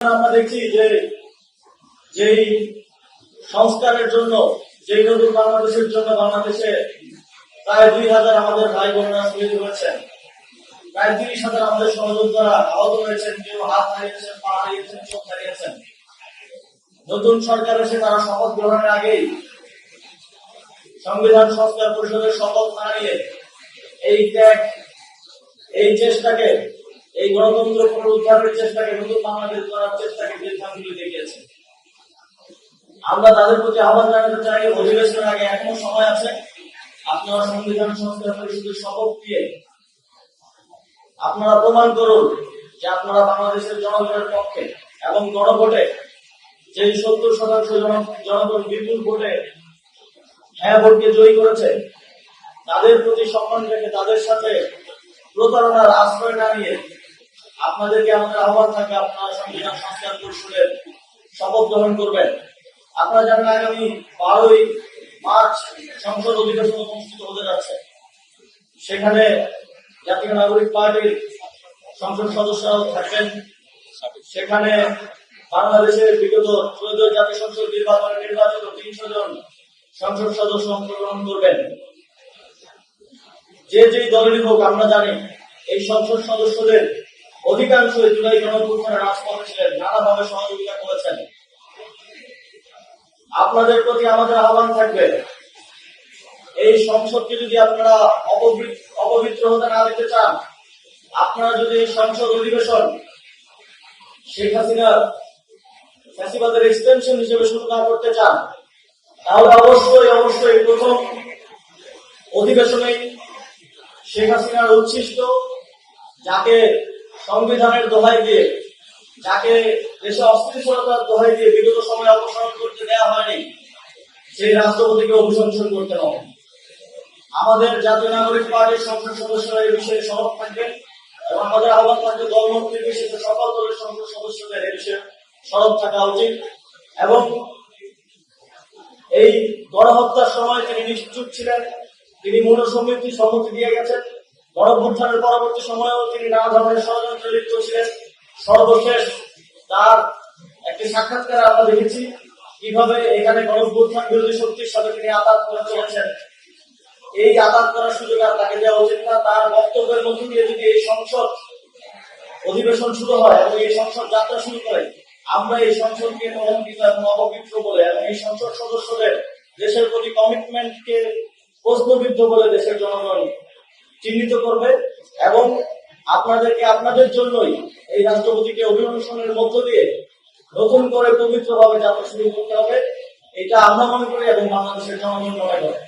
আমরা দেখছি যে যেই সংস্কারের জন্য যেই নতুন বাংলাদেশের জন্য বাংলাদেশে প্রায় 2000 আমাদের ভাই বোনেরা শহীদ হয়েছেন, প্রায় 30,000 আমাদের সহযোদ্ধারা আহত হয়েছেন, কেউ হাত হারিয়েছেন, পা হারিয়েছেন, চোখ হারিয়েছেন। নতুন সরকার এসে তারা শপথ গ্রহণের আগেই সংবিধান সংস্কার পরিষদের শপথ না নিয়ে এই ত্যাগ, এই চেষ্টাকে, এই গণতন্ত্র পুনরুদ্ধারের চেষ্টাকে, নতুন বাংলাদেশ করার চেষ্টাকে বৃদ্ধাঙ্গুলি দেখিয়েছে। আমরা তাদের প্রতি আহ্বান জানাতে চাই, অধিবেশনের আগে এখনো সময় আছে। আপনারা সংবিধান সংস্কার পরিষদের শপথ দিয়ে আপনারা প্রমাণ করুন যে আপনারা বাংলাদেশের জনগণের পক্ষে, এবং গণভোটে যে 70% জনগণ বিপুল ভোটে হ্যাঁ ভোটকে জয়ী করেছে, তাদের প্রতি সম্মান রেখে তাদের সাথে প্রতারণার আশ্রয় না নিয়ে আপনাদেরকে আমাদের আহ্বান থাকে, আপনারা সংবিধান সংস্কার পরিষদের শপথ গ্রহণ করবেন। আপনারা জানেন আগামী 12ই মার্চ সংসদ অধিবেশন অনুষ্ঠিত হতে যাচ্ছে। সেখানে জাতীয় নাগরিক পার্টির সংসদ সদস্যরাও থাকবেন। সেখানে বাংলাদেশের বিগত ত্রয়োদশ জাতীয় সংসদ নির্বাচনে নির্বাচিত 300 জন সংসদ সদস্য অংশগ্রহণ করবেন। যে যেই দলেরই হোক, আমরা জানি এই সংসদ সদস্যদের অধিকাংশই জুলাই গণঅভ্যুত্থানে রাজপথে ছিলেন, নানাভাবে সহযোগিতা করেছেন। আপনাদের প্রতি আমাদের আহ্বান থাকবে, এই সংসদকে যদি আপনারা অপবিত্র হতে না দিতে চান, আপনারা যদি এই সংসদ অধিবেশন শেখ হাসিনার ফ্যাসিবাদের এক্সটেনশন হিসেবে শুরু না করতে চান, তাহলে অবশ্যই প্রথম অধিবেশনে শেখ হাসিনার উচ্ছিষ্ট, যাকে সংবিধানের দোহাই দিয়ে, যাকে দেশে অস্থিতিশীলতার দোহাই দিয়ে বিগত সময় অপসারণ করতে দেওয়া হয়নি, সেই রাষ্ট্রপতিকে অভিশংসন করতে হবে। আমাদের জাতীয় নাগরিক পার্টির সংসদ সদস্যরা এই বিষয়ে সরব থাকবেন, এবং আমাদের আহ্বান থাকবে দলমত নির্বিশেষে সকল দলের সংসদ সদস্যদের এই বিষয়ে সরব থাকা উচিত। এবং এই গণহত্যার সময় তিনি নিশ্চুপ ছিলেন, তিনি মনোসম্মতি সম্মতি দিয়ে গেছেন। গণঅভ্যুত্থানের পরবর্তী সময়েও তিনি নানা ধরনের ষড়যন্ত্রে লিপ্ত ছিলেন। সর্বশেষ তার একটি সাক্ষাৎকারে আমরা দেখেছি কিভাবে এখানে গণঅভ্যুত্থান বিরোধী শক্তির সাথে তিনি আঘাত করে চলেছেন। এই আঘাত করার সুযোগ আর তাকে দেওয়া উচিত না। তার বক্তব্যের মধ্য দিয়ে যদি এই সংসদ অধিবেশন শুরু হয় এবং এই সংসদ যাত্রা শুরু করে, আমরা এই সংসদকে কলঙ্কিত এবং অপবিত্র বলে, এবং এই সংসদ সদস্যদের দেশের প্রতি কমিটমেন্টকে প্রশ্নবিদ্ধ বলে দেশের জনগণ চিহ্নিত করবে। এবং আপনাদেরকে আপনাদের জন্যই এই রাষ্ট্রপতিকে অভিনন্দনের মধ্য দিয়ে নতুন করে পবিত্রভাবে যাত্রা শুরু করতে হবে, এটা আমরা মনে করি এবং বাংলাদেশের জনগণ মনে করে।